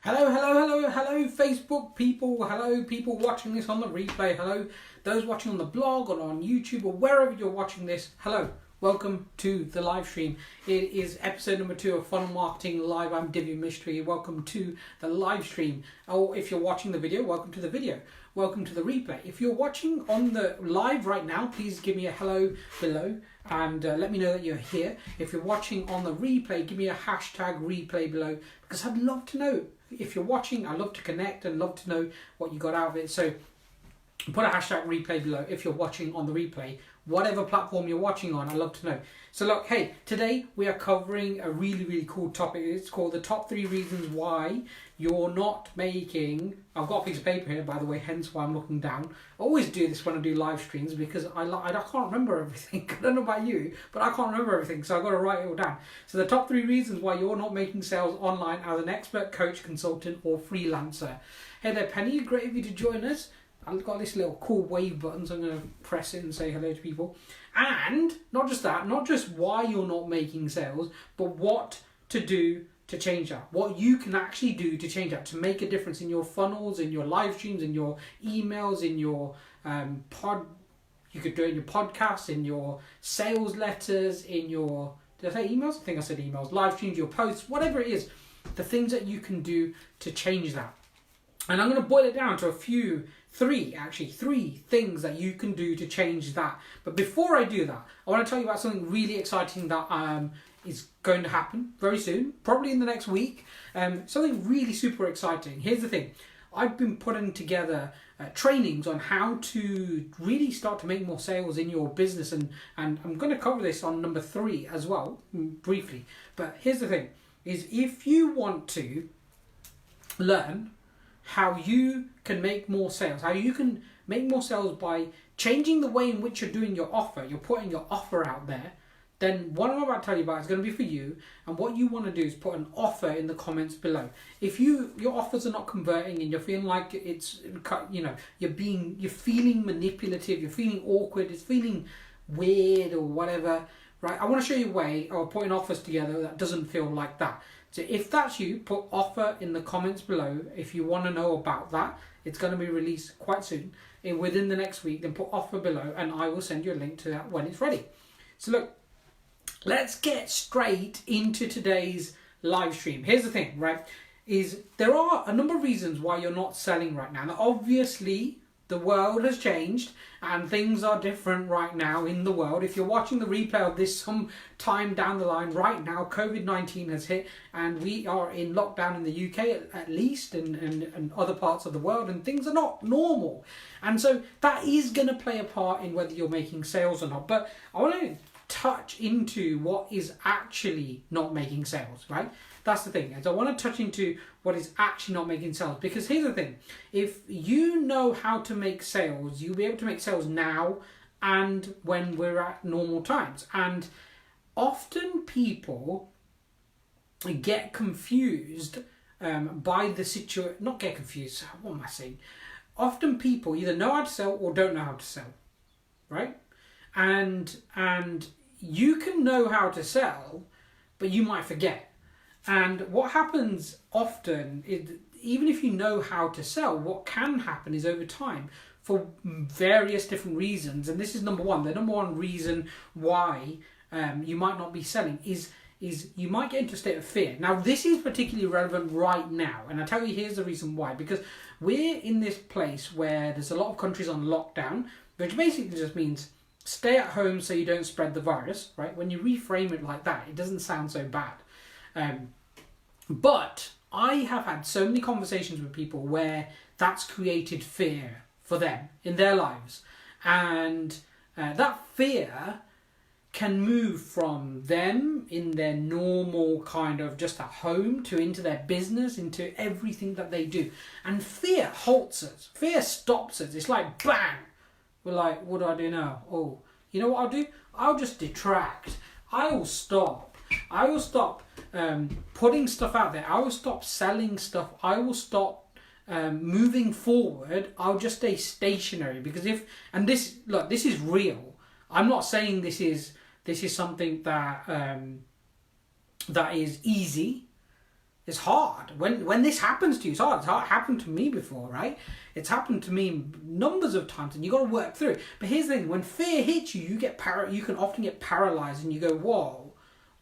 Hello, Facebook people. Hello, people watching this on the replay. Hello, those watching on the blog or on YouTube or wherever you're watching this. Hello, welcome to the live stream. It is episode number 2 of Funnel Marketing Live. I'm Divya Mistry. Welcome to the live stream. Or if you're watching the video, welcome to the video. Welcome to the replay. If you're watching on the live right now, please give me a hello below and let me know that you're here. If you're watching on the replay, give me a hashtag replay below because I'd love to know. If you're watching, I love to connect and love to know what you got out of it. So put a hashtag replay below if you're watching on the replay. Whatever platform you're watching on, I love to know. So look, hey, today we are covering a really cool topic. It's called the top 3 reasons why you're not making... I've got a piece of paper here, by the way, hence why I'm looking down. I always do this when I do live streams because I can't remember everything. I don't know about you, but I can't remember everything, so I've got to write it all down. So the top 3 reasons why you're not making sales online as an expert, coach, consultant, or freelancer. Hey there, Penny, great of you to join us. I've got this little cool wave button, so I'm going to press it and say hello to people. And not just that, not just why you're not making sales, but what to do to change that. What you can actually do to change that, to make a difference in your funnels, in your live streams, in your emails, in your you could do it in your podcasts, in your sales letters, in your, did I say emails? I think I said emails, live streams, your posts, whatever it is, the things that you can do to change that. And I'm going to boil it down to three things that you can do to change that. But before I do that, I want to tell you about something really exciting that is going to happen very soon, probably in the next week. Something really super exciting. Here's the thing. I've been putting together trainings on how to really start to make more sales in your business. And I'm going to cover this on number 3 as well, briefly. But here's the thing, is if you want to learn how you can make more sales, how you can make more sales by changing the way in which you're doing your offer, you're putting your offer out there, then what I'm about to tell you about is going to be for you. And what you want to do is put an offer in the comments below. If your offers are not converting and you're feeling like it's, you're feeling manipulative, you're feeling awkward, it's feeling weird or whatever, right? I want to show you a way of putting offers together that doesn't feel like that. So if that's you, put offer in the comments below. If you want to know about that, it's going to be released quite soon, within the next week. Then put offer below and I will send you a link to that when it's ready. So look, let's get straight into today's live stream. Here's the thing, right, is there are a number of reasons why you're not selling right now. Now, obviously, the world has changed and things are different right now in the world. If you're watching the replay of this some time down the line, right now COVID-19 has hit and we are in lockdown in the UK at least and other parts of the world, and things are not normal. And so that is going to play a part in whether you're making sales or not. But I want to touch into what is actually not making sales, right? That's the thing, is I want to touch into what is actually not making sales. Because here's the thing, if you know how to make sales, you'll be able to make sales now and when we're at normal times. And often people get confused by the situation, not get confused, what am I saying? Often people either know how to sell or don't know how to sell, right? And you can know how to sell, but you might forget. And what happens often is, even if you know how to sell, what can happen is over time, for various different reasons, and this is number 1, the number 1 reason why you might not be selling is you might get into a state of fear. Now, this is particularly relevant right now, and I'll tell you here's the reason why. Because we're in this place where there's a lot of countries on lockdown, which basically just means stay at home so you don't spread the virus, right? When you reframe it like that, it doesn't sound so bad. But I have had so many conversations with people where that's created fear for them in their lives. And that fear can move from them in their normal kind of just at home to into their business, into everything that they do. And fear halts us. Fear stops us. It's like, bang! We're like, what do I do now? Oh, you know what I'll do? I'll just detract. I will stop putting stuff out there. I will stop selling stuff. I will stop moving forward. I'll just stay stationary. Because this is real. I'm not saying this is something that is easy. It's hard. When this happens to you, it's hard. It's happened to me before, right? It's happened to me numbers of times, and you got to work through it. But here's the thing: when fear hits you, you can often get paralyzed, and you go, "Whoa,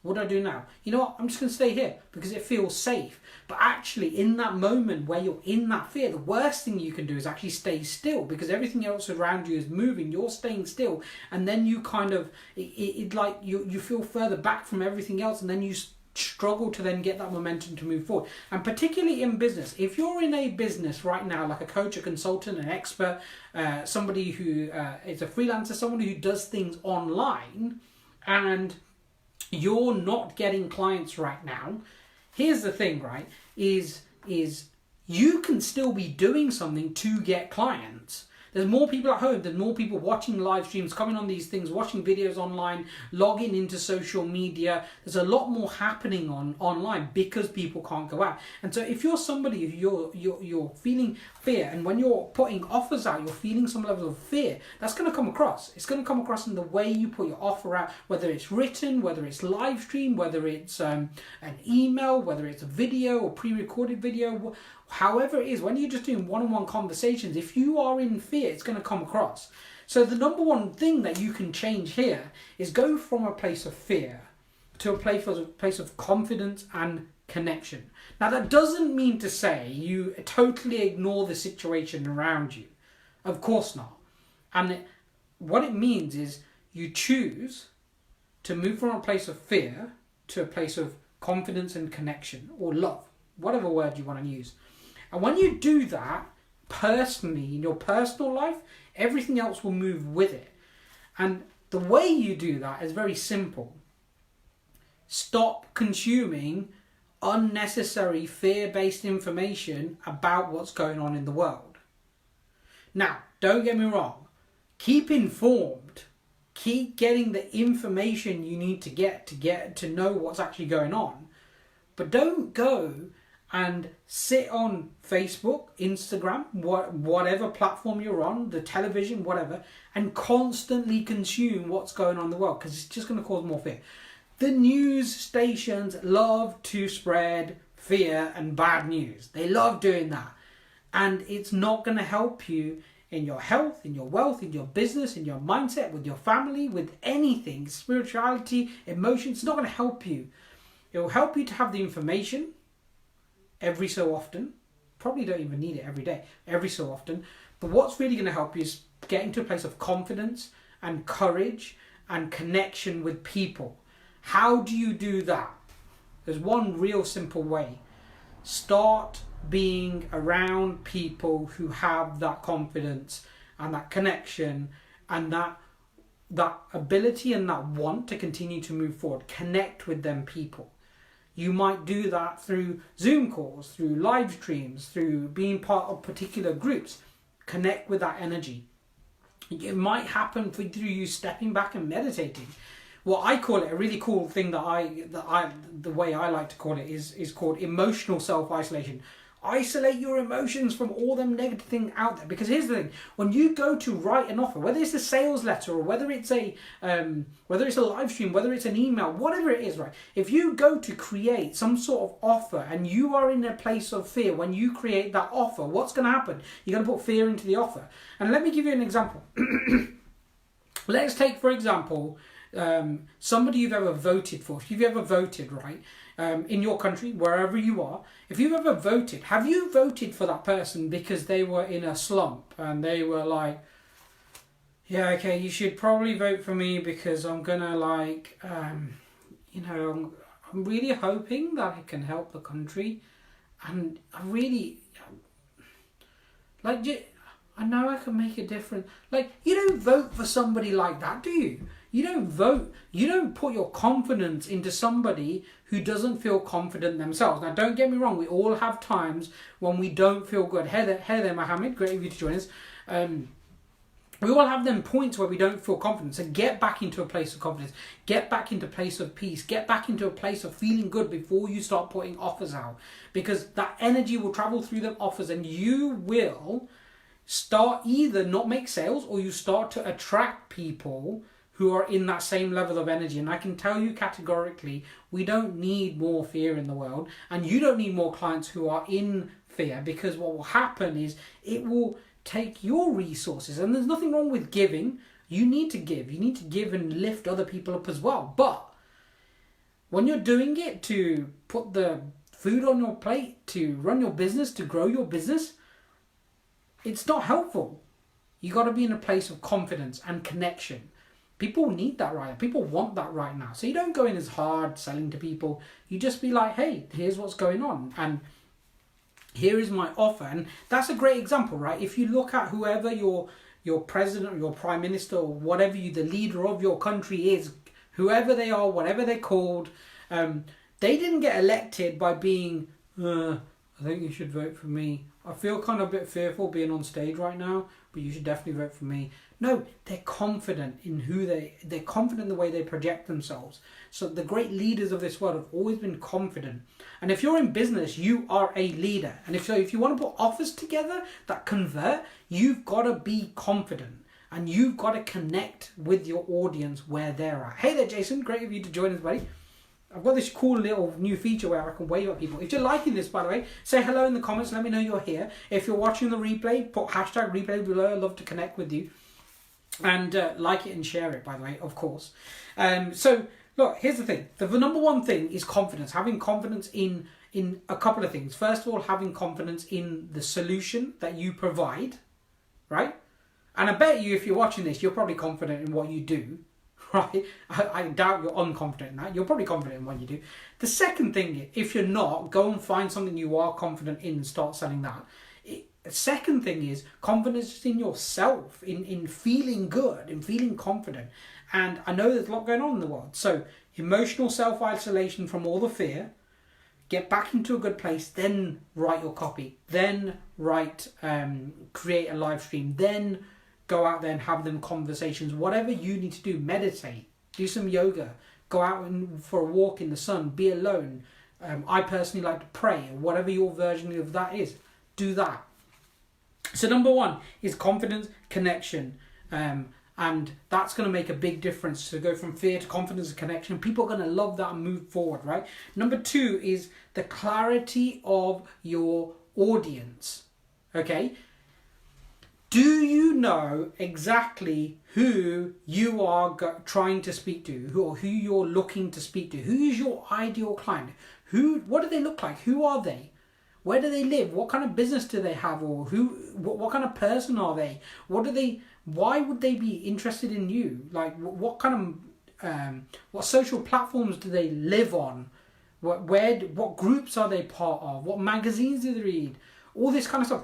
what do I do now? You know what? I'm just going to stay here because it feels safe." But actually, in that moment where you're in that fear, the worst thing you can do is actually stay still, because everything else around you is moving. You're staying still, and then you kind of like you feel further back from everything else, and then you struggle to then get that momentum to move forward. And particularly in business, if you're in a business right now, like a coach, a consultant, an expert, somebody who is a freelancer, somebody who does things online, and you're not getting clients right now, here's the thing, right, is you can still be doing something to get clients. There's more people at home, there's more people watching live streams, coming on these things, watching videos online, logging into social media. There's a lot more happening online because people can't go out. And so if you're somebody who you're feeling fear, and when you're putting offers out, you're feeling some level of fear, that's going to come across. It's going to come across in the way you put your offer out, whether it's written, whether it's live stream, whether it's an email, whether it's a video or pre-recorded video. However it is, when you're just doing one-on-one conversations, if you are in fear, it's going to come across. So the number one thing that you can change here is go from a place of fear to a place of confidence and connection. Now, that doesn't mean to say you totally ignore the situation around you. Of course not. And what it means is you choose to move from a place of fear to a place of confidence and connection, or love, whatever word you want to use. And when you do that, personally, in your personal life, everything else will move with it. And the way you do that is very simple. Stop consuming unnecessary fear-based information about what's going on in the world. Now, don't get me wrong. Keep informed. Keep getting the information you need to get to know what's actually going on. But don't go and sit on Facebook, Instagram, whatever platform you're on, the television, whatever, and constantly consume what's going on in the world, because it's just going to cause more fear. The news stations love to spread fear and bad news. They love doing that. And it's not going to help you in your health, in your wealth, in your business, in your mindset, with your family, with anything, spirituality, emotions. It's not going to help you. It will help you to have the information every so often. Probably don't even need it every day, every so often. But what's really going to help you is getting to a place of confidence and courage and connection with people. How do you do that? There's one real simple way. Start being around people who have that confidence and that connection and that ability and that want to continue to move forward. Connect with them people. You might do that through Zoom calls, through live streams, through being part of particular groups. Connect with that energy. It might happen through you stepping back and meditating. What I call it, a really cool thing the way I like to call it is called emotional self-isolation. Isolate your emotions from all them negative things out there. Because here's the thing: when you go to write an offer, whether it's a sales letter or whether it's a live stream, whether it's an email, whatever it is, right? If you go to create some sort of offer and you are in a place of fear when you create that offer, what's going to happen? You're going to put fear into the offer. And let me give you an example. Let's take, for example, somebody you've ever voted for. If you've ever voted, right, in your country, wherever you are, if you've ever voted, have you voted for that person because they were in a slump and they were like, yeah, okay, you should probably vote for me because I'm gonna I'm really hoping that I can help the country, and I know I can make a difference. You don't vote for somebody like that, do you? You don't vote. You don't put your confidence into somebody who doesn't feel confident themselves. Now, don't get me wrong. We all have times when we don't feel good. Hey there, Mohammed. Great of you to join us. We all have them points where we don't feel confident. So get back into a place of confidence. Get back into a place of peace. Get back into a place of feeling good before you start putting offers out. Because that energy will travel through them offers, and you will start either not make sales, or you start to attract people who are in that same level of energy. And I can tell you categorically, we don't need more fear in the world, and you don't need more clients who are in fear, because what will happen is it will take your resources. And there's nothing wrong with giving. You need to give. You need to give and lift other people up as well. But when you're doing it to put the food on your plate, to run your business, to grow your business, it's not helpful. You got to be in a place of confidence and connection. People need that right now. People want that right now. So you don't go in as hard selling to people. You just be like, hey, here's what's going on, and here is my offer. And that's a great example, right? If you look at whoever your president or your prime minister or whatever the leader of your country is, whoever they are, whatever they're called, they didn't get elected by being, I think you should vote for me. I feel kind of a bit fearful being on stage right now, but you should definitely vote for me. No, they're confident in they're confident in the way they project themselves. So the great leaders of this world have always been confident. And if you're in business, you are a leader. And if you want to put offers together that convert, you've got to be confident. And you've got to connect with your audience where they're at. Hey there, Jason. Great of you to join us, buddy. I've got this cool little new feature where I can wave at people. If you're liking this, by the way, say hello in the comments. Let me know you're here. If you're watching the replay, put hashtag replay below. I'd love to connect with you. And like it and share it, by the way, of course. So, look, here's the thing. The number one thing is confidence. Having confidence in a couple of things. First of all, having confidence in the solution that you provide, right? And I bet you, if you're watching this, you're probably confident in what you do, right? I doubt you're unconfident in that. You're probably confident in what you do. The second thing, if you're not, go and find something you are confident in and start selling that. The second thing is confidence in yourself, in feeling good, in feeling confident. And I know there's a lot going on in the world. So emotional self-isolation from all the fear, get back into a good place, then write your copy, then create a live stream, then go out there and have them conversations, whatever you need to do, meditate, do some yoga, go out for a walk in the sun, be alone. I personally like to pray, whatever your version of that is, do that. So number one is confidence, connection, and that's going to make a big difference to go from fear to confidence and connection. People are going to love that and move forward, right? Number two is the clarity of your audience, okay? Do you know exactly who you are trying to speak to, who you're looking to speak to? Who is your ideal client? What do they look like? Who are they? Where do they live? What kind of business do they have? Or what kind of person are they? Why would they be interested in you? Like, what kind of what social platforms do they live on? What groups are they part of? What magazines do they read? All this kind of stuff.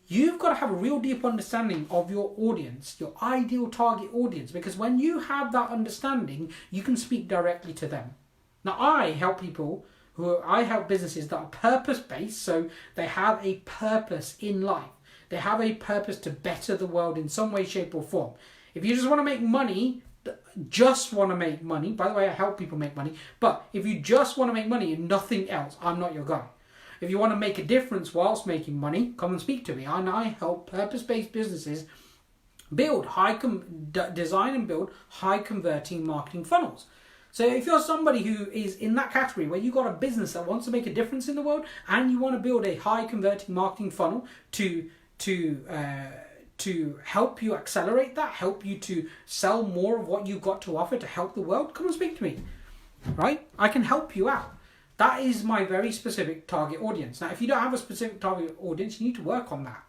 You've got to have a real deep understanding of your audience, your ideal target audience, because when you have that understanding, you can speak directly to them. Now, I help businesses that are purpose-based, so they have a purpose in life. They have a purpose to better the world in some way, shape or form. If you just want to make money, by the way, I help people make money, but if you just want to make money and nothing else, I'm not your guy. If you want to make a difference whilst making money, come and speak to me. And I help purpose-based businesses design and build high-converting marketing funnels. So if you're somebody who is in that category where you've got a business that wants to make a difference in the world and you want to build a high-converting marketing funnel to help you accelerate that, help you to sell more of what you've got to offer to help the world, come and speak to me, right? I can help you out. That is my very specific target audience. Now, if you don't have a specific target audience, you need to work on that.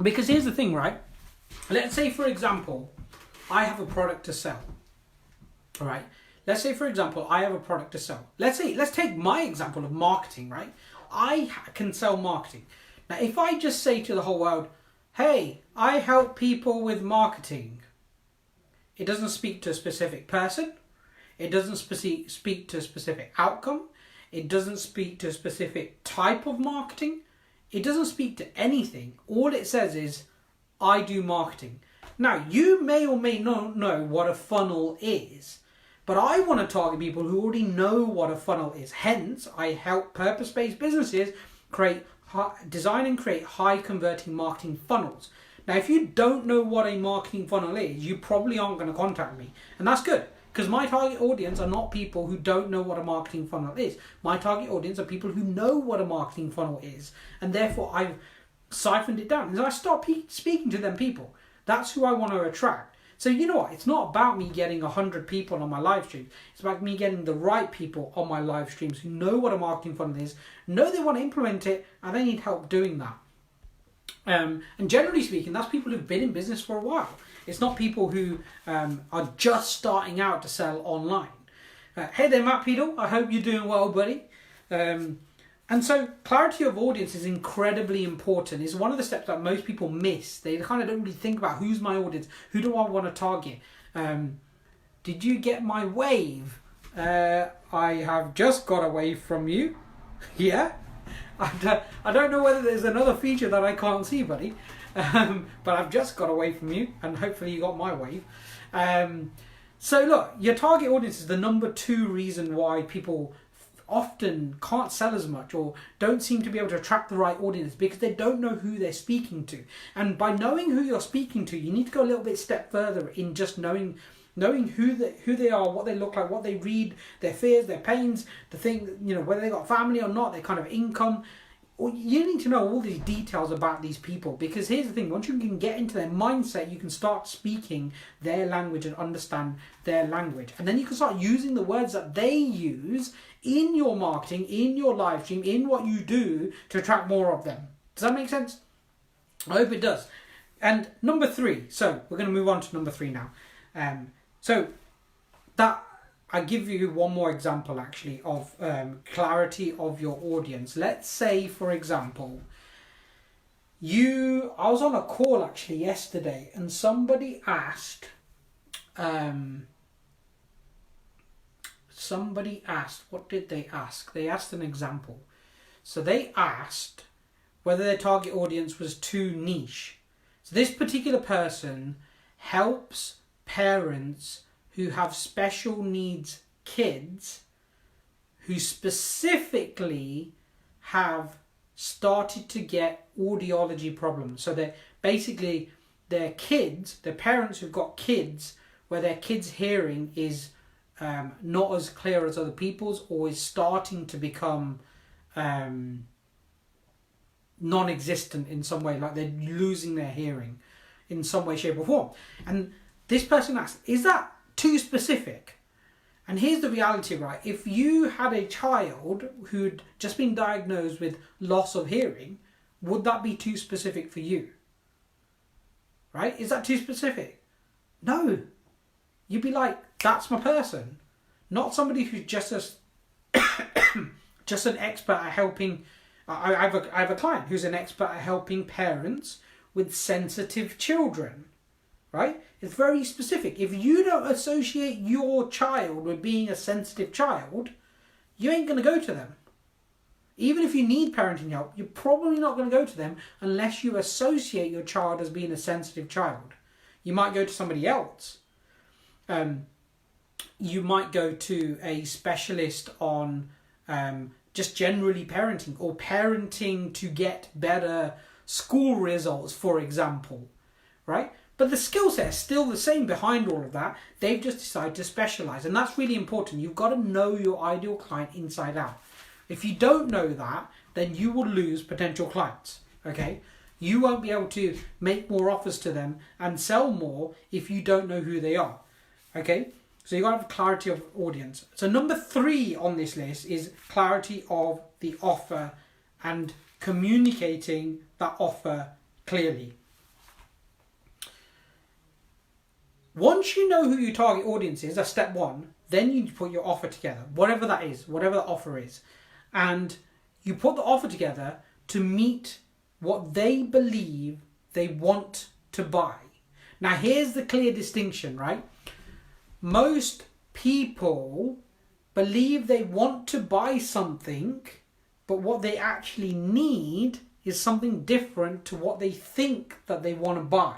Because here's the thing, right? Let's say, for example, I have a product to sell. All right. Let's say, for example, I have a product to sell. Let's take my example of marketing, right? I can sell marketing. Now, if I just say to the whole world, hey, I help people with marketing, it doesn't speak to a specific person. It doesn't speak to a specific outcome. It doesn't speak to a specific type of marketing. It doesn't speak to anything. All it says is, I do marketing. Now, you may or may not know what a funnel is, but I want to target people who already know what a funnel is. Hence, I help purpose-based businesses design and create high-converting marketing funnels. Now, if you don't know what a marketing funnel is, you probably aren't going to contact me. And that's good, because my target audience are not people who don't know what a marketing funnel is. My target audience are people who know what a marketing funnel is. And therefore, I've siphoned it down. As I start speaking to them people, that's who I want to attract. So you know what? It's not about me getting 100 people on my live streams. It's about me getting the right people on my live streams who know what a marketing funnel is, know they want to implement it, and they need help doing that. And generally speaking, that's people who've been in business for a while. It's not people who are just starting out to sell online. Hey there, Matt Peedle. I hope you're doing well, buddy. And so clarity of audience is incredibly important. It's one of the steps that most people miss. They kind of don't really think about who's my audience, who do I want to target. Did you get my wave? I have just got a wave from you. Yeah? I don't know whether there's another feature that I can't see, buddy. But I've just got a wave from you, and hopefully you got my wave. So look, your target audience is the number 2 reason why people often can't sell as much or don't seem to be able to attract the right audience, because they don't know who they're speaking to. And by knowing who you're speaking to, you need to go a little bit step further in just knowing who they are, what they look like, what they read, their fears, their pains, the thing, whether they got family or not, their kind of income. You need to know all these details about these people, because here's the thing: once you can get into their mindset, you can start speaking their language and understand their language, and then you can start using the words that they use in your marketing, in your live stream, in what you do to attract more of them. Does that make sense? I hope it does. And number 3, so we're going to move on to number 3 now. So that I give you one more example actually of clarity of your audience. Let's say, for example, I was on a call actually yesterday, and somebody asked, what did they ask? They asked an example. So they asked whether their target audience was too niche. So this particular person helps parents who have special needs kids who specifically have started to get audiology problems. So they're basically their parents who've got kids where their kids' hearing is not as clear as other people's, or is starting to become non-existent in some way, like they're losing their hearing in some way, shape or form. And this person asked, is that too specific? And here's the reality, right? If you had a child who'd just been diagnosed with loss of hearing, would that be too specific for you? Right? Is that too specific? No. You'd be like, that's my person. Not somebody who's just just an expert at helping. I have a client who's an expert at helping parents with sensitive children. Right? It's very specific. If you don't associate your child with being a sensitive child, you ain't going to go to them. Even if you need parenting help, you're probably not going to go to them unless you associate your child as being a sensitive child. You might go to somebody else. You might go to a specialist on just generally parenting, or parenting to get better school results, for example. Right? But the skill set is still the same behind all of that. They've just decided to specialize. And that's really important. You've got to know your ideal client inside out. If you don't know that, then you will lose potential clients. Okay? You won't be able to make more offers to them and sell more if you don't know who they are. Okay? So you've got to have clarity of audience. So number 3 on this list is clarity of the offer and communicating that offer clearly. Once you know who your target audience is, that's step 1, then you put your offer together, whatever that is, whatever the offer is. And you put the offer together to meet what they believe they want to buy. Now, here's the clear distinction, right? Most people believe they want to buy something, but what they actually need is something different to what they think that they want to buy.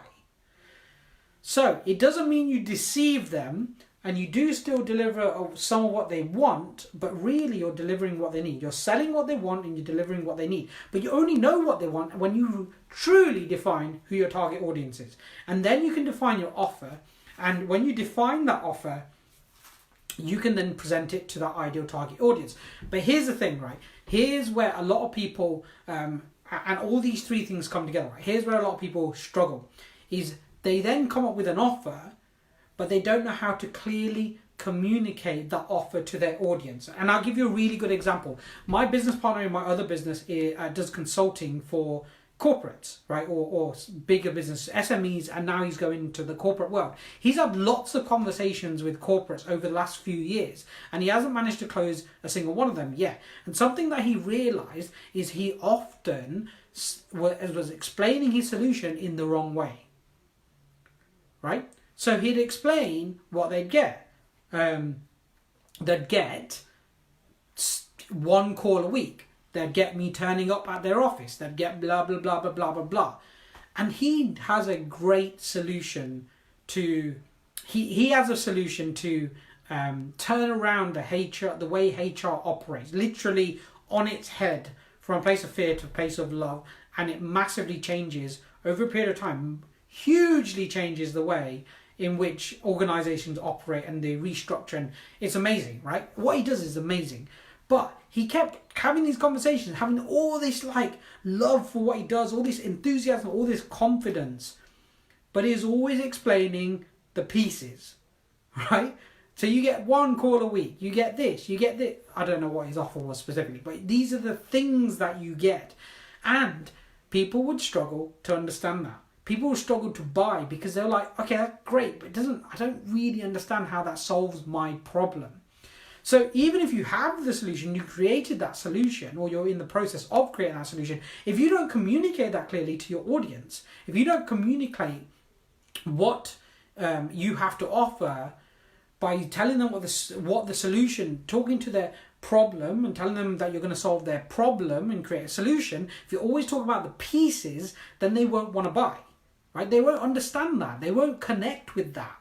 So it doesn't mean you deceive them and you do still deliver some of what they want, but really you're delivering what they need. You're selling what they want and you're delivering what they need. But you only know what they want when you truly define who your target audience is. And then you can define your offer. And when you define that offer, you can then present it to that ideal target audience. But here's the thing, right? Here's where a lot of people, and all these three things come together, right? Here's where a lot of people struggle, is they then come up with an offer, but they don't know how to clearly communicate that offer to their audience. And I'll give you a really good example. My business partner in my other business does consulting for corporates, right, or bigger business, SMEs, and now he's going into the corporate world. He's had lots of conversations with corporates over the last few years, and he hasn't managed to close a single one of them yet. And something that he realized is he often was explaining his solution in the wrong way, right? So he'd explain what they'd get. They'd get one call a week. They'd get me turning up at their office. They'd get blah, blah, blah, blah, blah, blah, blah. And he has a great solution to... He has a solution to turn around the way HR operates. Literally on its head, from a place of fear to a place of love. And it massively changes over a period of time. Hugely changes the way in which organizations operate and they restructure. And it's amazing, right? What he does is amazing. But he kept having these conversations, having all this like love for what he does, all this enthusiasm, all this confidence. But he's always explaining the pieces, right? So you get one call a week, you get this, you get this. I don't know what his offer was specifically, but these are the things that you get. And people would struggle to understand that. People would struggle to buy because they're like, okay, that's great, but I don't really understand how that solves my problem. So even if you have the solution, you created that solution, or you're in the process of creating that solution, if you don't communicate that clearly to your audience, if you don't communicate what you have to offer by telling them what the solution, talking to their problem and telling them that you're going to solve their problem and create a solution, if you always talk about the pieces, then they won't want to buy, right? They won't understand that. They won't connect with that.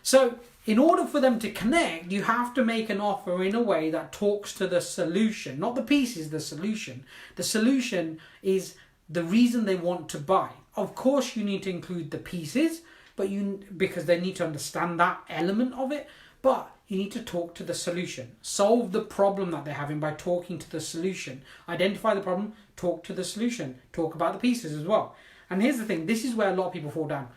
So in order for them to connect, you have to make an offer in a way that talks to the solution, not the pieces, the solution. The solution is the reason they want to buy. Of course, you need to include the pieces, because they need to understand that element of it, but you need to talk to the solution. Solve the problem that they're having by talking to the solution. Identify the problem, talk to the solution, talk about the pieces as well. And here's the thing, this is where a lot of people fall down.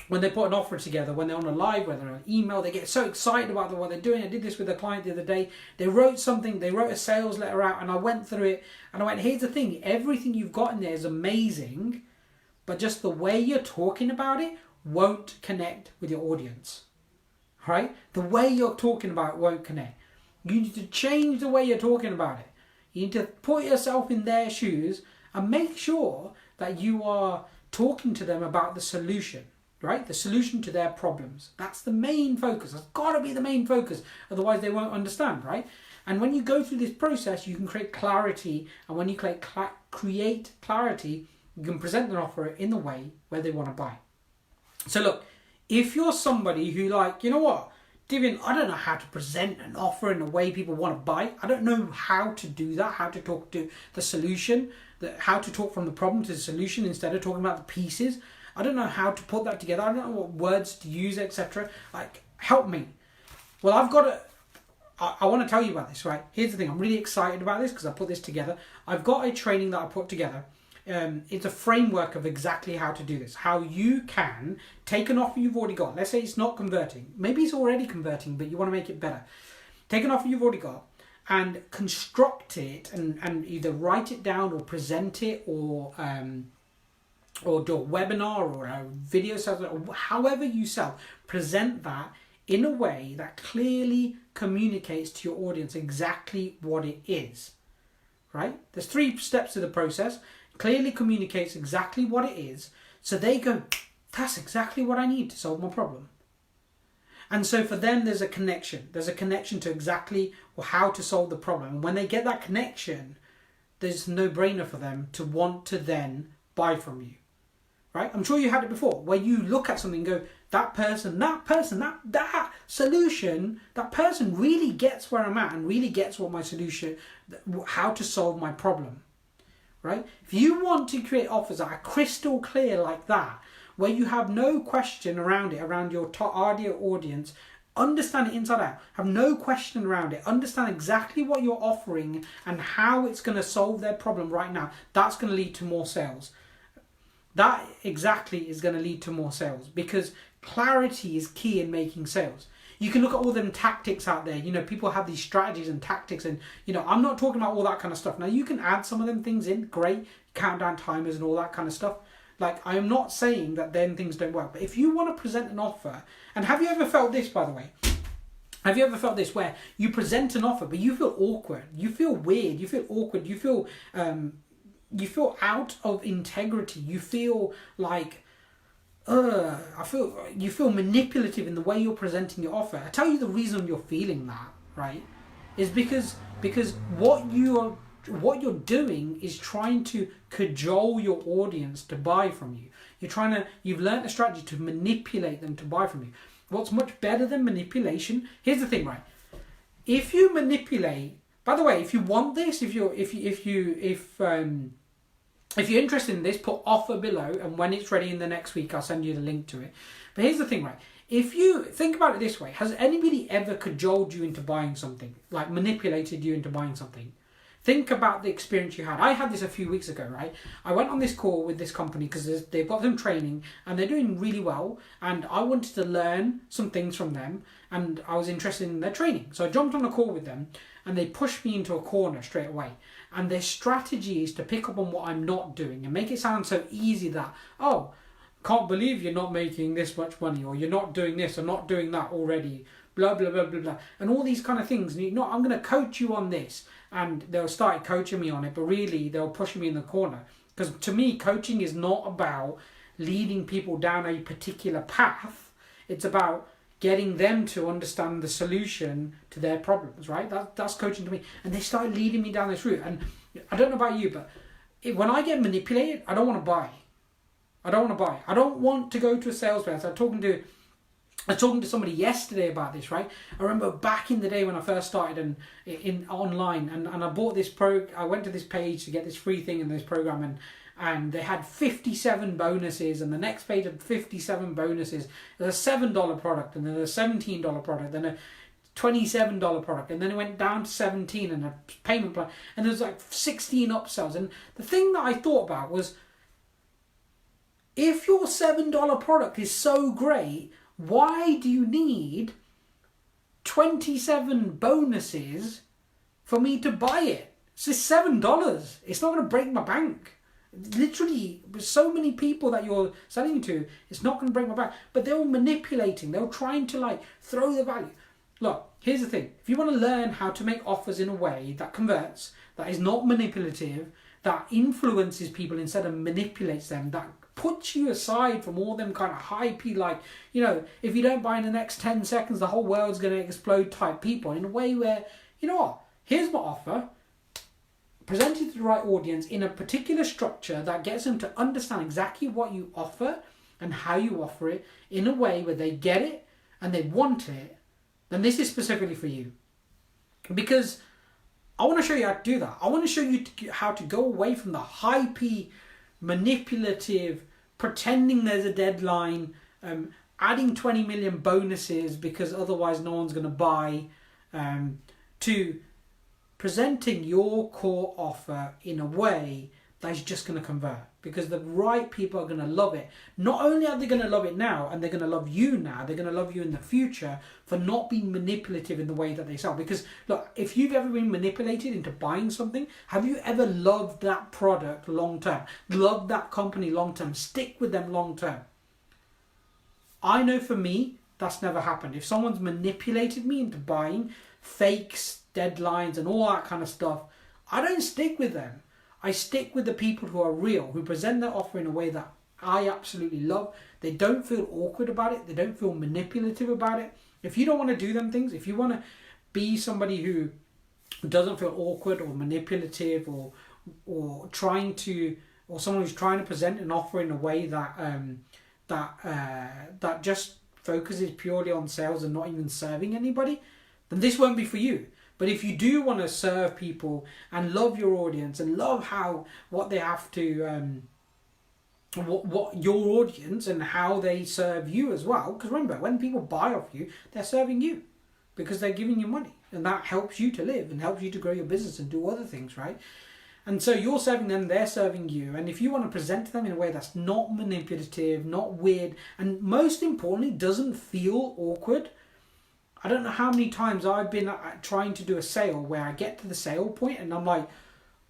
When they put an offer together, when they're on a live, whether on an email, they get so excited about what they're doing. I did this with a client the other day. They wrote a sales letter out, and I went through it, and I went, here's the thing, everything you've got in there is amazing, but just the way you're talking about it won't connect with your audience, right? The way you're talking about it won't connect. You need to change the way you're talking about it. You need to put yourself in their shoes and make sure that you are talking to them about the solution. Right? The solution to their problems. That's the main focus. That's got to be the main focus. Otherwise they won't understand, right? And when you go through this process, you can create clarity. And when you create clarity, you can present an offer in the way where they want to buy. So look, if you're somebody who like, you know what, Divyan, I don't know how to present an offer in a way people want to buy. I don't know how to do that, how to talk to the solution, how to talk from the problem to the solution instead of talking about the pieces. I don't know how to put that together. I don't know what words to use, etc. Like, help me. Well, I want to tell you about this, right? Here's the thing. I'm really excited about this because I put this together. I've got a training that I put together. It's a framework of exactly how to do this. How you can take an offer you've already got. Let's say it's not converting. Maybe it's already converting, but you want to make it better. Take an offer you've already got and construct it and either write it down or present it or do a webinar or a video sales, or however you sell, present that in a way that clearly communicates to your audience exactly what it is, right? There's 3 steps to the process. Clearly communicates exactly what it is, so they go, that's exactly what I need to solve my problem. And so for them, there's a connection. There's a connection to exactly how to solve the problem. And when they get that connection, there's a no-brainer for them to want to then buy from you. right? I'm sure you had it before, where you look at something and go, that solution, that person really gets where I'm at and really gets what my solution, how to solve my problem, right? If you want to create offers that are crystal clear like that, where you have no question around it, around your ideal audience, understand it inside out, have no question around it, understand exactly what you're offering and how it's going to solve their problem right now, that's going to lead to more sales. That exactly is going to lead to more sales, because clarity is key in making sales. You can look at all them tactics out there. You know, people have these strategies and tactics, and you know, I'm not talking about all that kind of stuff. Now, you can add some of them things in, great, countdown timers and all that kind of stuff. Like, I am not saying that then things don't work, but if you want to present an offer, and have you ever felt this, by the way? Have you ever felt this, where you present an offer but you feel awkward, you feel weird, you feel awkward, you feel out of integrity, you feel like you feel manipulative in the way you're presenting your offer? I tell you the reason you're feeling that, right, is because what you're doing is trying to cajole your audience to buy from you. You've learned a strategy to manipulate them to buy from you. What's much better than manipulation? Here's the thing, right? If you manipulate, by the way, if you want this, if you're interested in this, put offer below, and when it's ready in the next week, I'll send you the link to it. But here's the thing, right? If you think about it this way, has anybody ever cajoled you into buying something? Like manipulated you into buying something? Think about the experience you had. I had this a few weeks ago, right? I went on this call with this company because they've got some training and they're doing really well. And I wanted to learn some things from them and I was interested in their training. So I jumped on a call with them and they pushed me into a corner straight away. And their strategy is to pick up on what I'm not doing and make it sound so easy that, oh, can't believe you're not making this much money, or you're not doing this or not doing that already, blah, blah, blah, blah, blah. And all these kind of things. And I'm going to coach you on this. And they'll start coaching me on it, but really they'll push me in the corner. Because to me, coaching is not about leading people down a particular path. It's about getting them to understand the solution to their problems, right? That's coaching to me. And they started leading me down this route. And I don't know about you, but when I get manipulated, I don't want to buy. I don't want to go to a salesperson. I was talking to somebody yesterday about this, right? I remember back in the day when I first started in online, and I bought this I went to this page to get this free thing in this program, and they had 57 bonuses, and the next page had 57 bonuses. There's a $7 product, and then a $17 product, then a $27 product, and then it went down to 17 and a payment plan, and there's like 16 upsells. And the thing that I thought about was, if your $7 product is so great, why do you need 27 bonuses for me to buy it? It's just $7. It's not going to break my bank. Literally, with so many people that you're selling to, it's not going to break my bank. But they're all manipulating. They're trying to throw the value. Look, here's the thing. If you want to learn how to make offers in a way that converts, that is not manipulative, that influences people instead of manipulates them, that puts you aside from all them kind of hypey, if you don't buy in the next 10 seconds, the whole world's going to explode type people, in a way where, you know what, here's my offer, presented to the right audience in a particular structure that gets them to understand exactly what you offer and how you offer it in a way where they get it and they want it, then this is specifically for you. Because I want to show you how to do that. I want to show you how to go away from the hypey, manipulative, pretending there's a deadline, adding 20 million bonuses because otherwise no one's going to buy, to presenting your core offer in a way that is just going to convert, because the right people are going to love it. Not only are they going to love it now, and they're going to love you now, they're going to love you in the future for not being manipulative in the way that they sell. Because look, if you've ever been manipulated into buying something, have you ever loved that product long term? Loved that company long term? Stick with them long term? I know for me, that's never happened. If someone's manipulated me into buying fakes, deadlines, and all that kind of stuff, I don't stick with them. I stick with the people who are real, who present their offer in a way that I absolutely love. They don't feel awkward about it. They don't feel manipulative about it. If you don't want to do them things, if you want to be somebody who doesn't feel awkward or manipulative or trying to or someone who's trying to present an offer in a way that that just focuses purely on sales and not even serving anybody, then this won't be for you. But if you do want to serve people and love your audience and love what they have to what your audience and how they serve you as well, because remember, when people buy off you, they're serving you because they're giving you money, and that helps you to live and helps you to grow your business and do other things, right? And so you're serving them, they're serving you. And if you want to present to them in a way that's not manipulative, not weird, and most importantly, doesn't feel awkward. I don't know how many times I've been trying to do a sale where I get to the sale point and I'm like,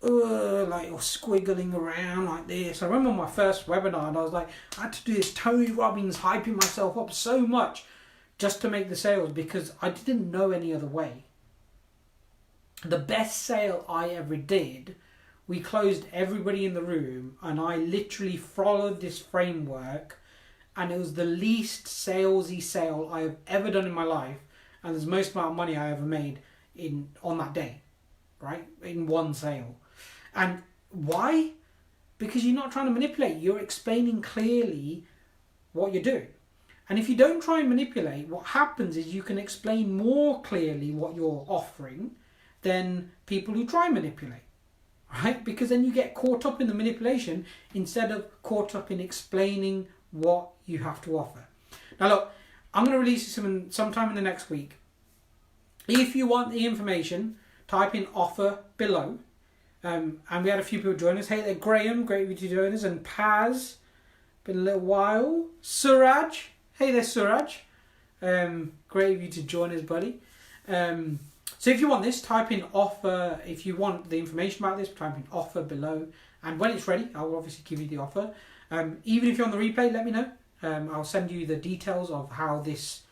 like squiggling around like this. I remember my first webinar and I was like, I had to do this Tony Robbins, hyping myself up so much just to make the sales because I didn't know any other way. The best sale I ever did, we closed everybody in the room and I literally followed this framework, and it was the least salesy sale I have ever done in my life, and it's the most amount of money I ever made on that day, right? In one sale. And why? Because you're not trying to manipulate, you're explaining clearly what you're doing. And if you don't try and manipulate, what happens is you can explain more clearly what you're offering than people who try and manipulate. Right? Because then you get caught up in the manipulation instead of caught up in explaining what you have to offer. Now look, I'm going to release this sometime in the next week. If you want the information, type in offer below. And we had a few people join us. Hey there, Graham, great of you to join us. And Paz, been a little while. Suraj, hey there, Suraj. Great of you to join us, buddy. So if you want this, type in offer. If you want the information about this, type in offer below. And when it's ready, I'll obviously give you the offer. Even if you're on the replay, let me know. I'll send you the details of how this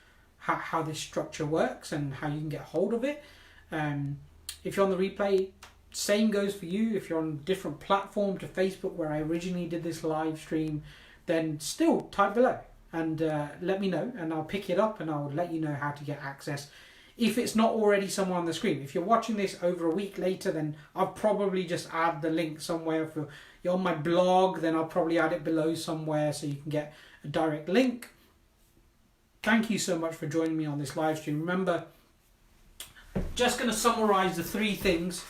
structure works and how you can get hold of it. If you're on the replay, same goes for you. If you're on a different platform to Facebook where I originally did this live stream, then still type below and let me know, and I'll pick it up and I'll let you know how to get access. If it's not already somewhere on the screen. If you're watching this over a week later, then I'll probably just add the link somewhere. If you're on my blog, then I'll probably add it below somewhere so you can get a direct link. Thank you so much for joining me on this live stream. Remember, just going to summarize the three things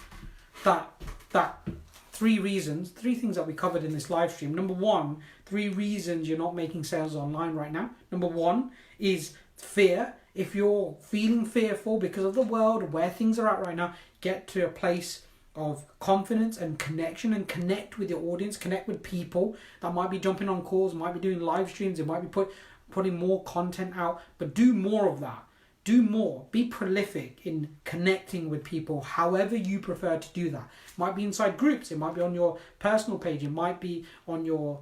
three things that we covered in this live stream. Number one, 3 reasons you're not making sales online right now. Number one is fear. If you're feeling fearful because of the world, where things are at right now, get to a place of confidence and connection, and connect with your audience, connect with people that might be jumping on calls, might be doing live streams, they might be putting more content out, but do more of that. Do more. Be prolific in connecting with people however you prefer to do that. It might be inside groups, it might be on your personal page, it might be on your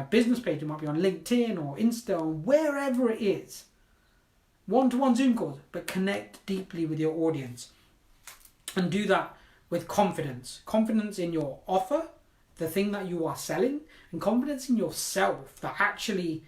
business page, it might be on LinkedIn or Insta or wherever it is. One-to-one Zoom calls, but connect deeply with your audience. And do that with confidence. Confidence in your offer, the thing that you are selling, and confidence in yourself that actually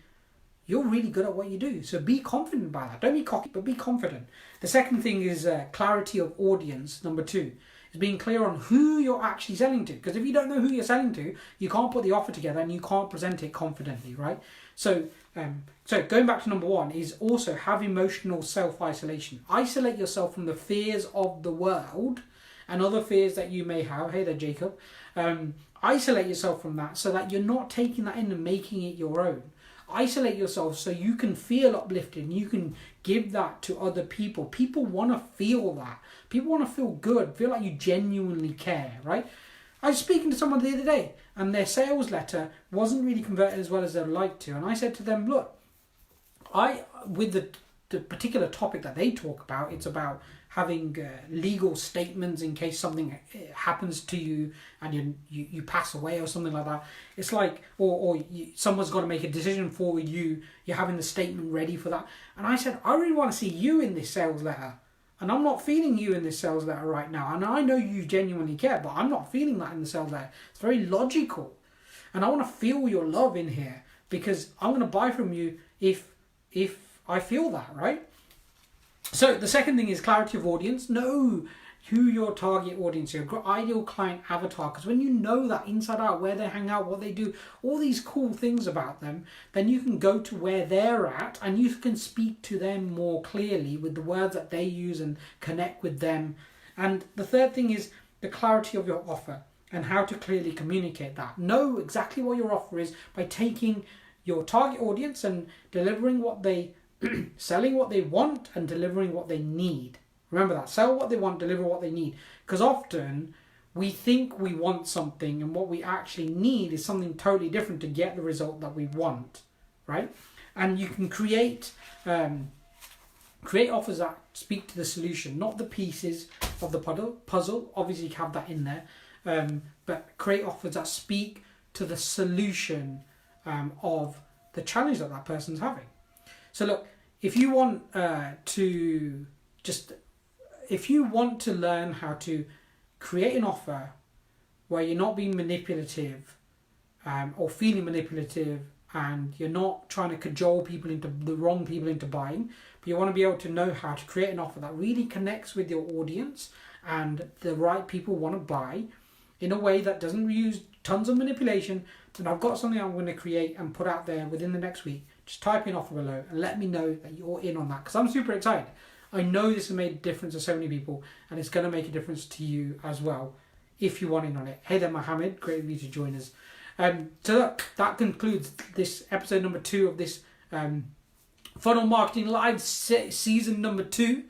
you're really good at what you do. So be confident about that. Don't be cocky, but be confident. The second thing is clarity of audience. Number 2 is being clear on who you're actually selling to. Because if you don't know who you're selling to, you can't put the offer together and you can't present it confidently, right? So going back to number 1 is also have emotional self-isolation. Isolate yourself from the fears of the world and other fears that you may have. Hey there, Jacob. Isolate yourself from that so that you're not taking that in and making it your own. Isolate yourself so you can feel uplifted and you can give that to other people. People want to feel that. People want to feel good, feel like you genuinely care, right? I was speaking to someone the other day and their sales letter wasn't really converted as well as they'd like to. And I said to them, look, with the particular topic that they talk about, it's about having legal statements in case something happens to you and you pass away or something like that. It's like, someone's got to make a decision for you. You're having the statement ready for that. And I said, I really want to see you in this sales letter. And I'm not feeling you in this sales letter right now. And I know you genuinely care, but I'm not feeling that in the sales letter. It's very logical. And I want to feel your love in here because I'm going to buy from you if I feel that, right? So the second thing is clarity of audience. Know who your target audience, your ideal client avatar. Because when you know that inside out, where they hang out, what they do, all these cool things about them, then you can go to where they're at and you can speak to them more clearly with the words that they use and connect with them. And the third thing is the clarity of your offer and how to clearly communicate that. Know exactly what your offer is by taking your target audience and delivering what they selling what they want and delivering what they need. Remember that. Sell what they want, deliver what they need. Because often we think we want something and what we actually need is something totally different to get the result that we want, right? And you can create offers that speak to the solution, not the pieces of the puzzle. Obviously, you have that in there. But create offers that speak to the solution of the challenge that person's having. So look, if you want if you want to learn how to create an offer where you're not being manipulative or feeling manipulative, and you're not trying to cajole the wrong people into buying, but you want to be able to know how to create an offer that really connects with your audience and the right people want to buy in a way that doesn't use tons of manipulation, then I've got something I'm going to create and put out there within the next week. Just type in offer below and let me know that you're in on that, because I'm super excited. I know this has made a difference to so many people, and it's going to make a difference to you as well if you want in on it. Hey there, Mohammed. Great of you to join us. So that concludes this episode number 2 of this Funnel Marketing Live season number 2.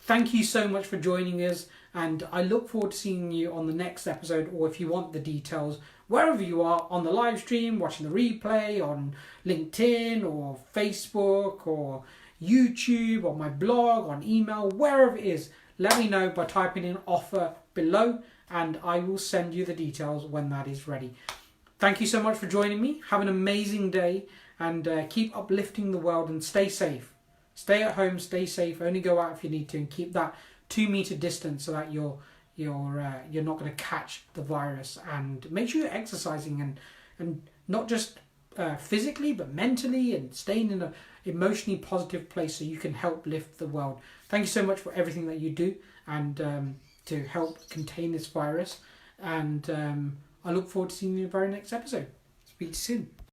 Thank you so much for joining us, and I look forward to seeing you on the next episode, or if you want the details, wherever you are, on the live stream, watching the replay, on LinkedIn or Facebook or YouTube, on my blog, on email, wherever it is, let me know by typing in offer below and I will send you the details when that is ready. Thank you so much for joining me. Have an amazing day and keep uplifting the world and stay safe. Stay at home, stay safe, only go out if you need to, and keep that 2-meter distance so that you're not going to catch the virus. And make sure you're exercising and not just physically but mentally, and staying in an emotionally positive place so you can help lift the world. Thank you so much for everything that you do and to help contain this virus, and I look forward to seeing you in the very next episode. Speak to you soon.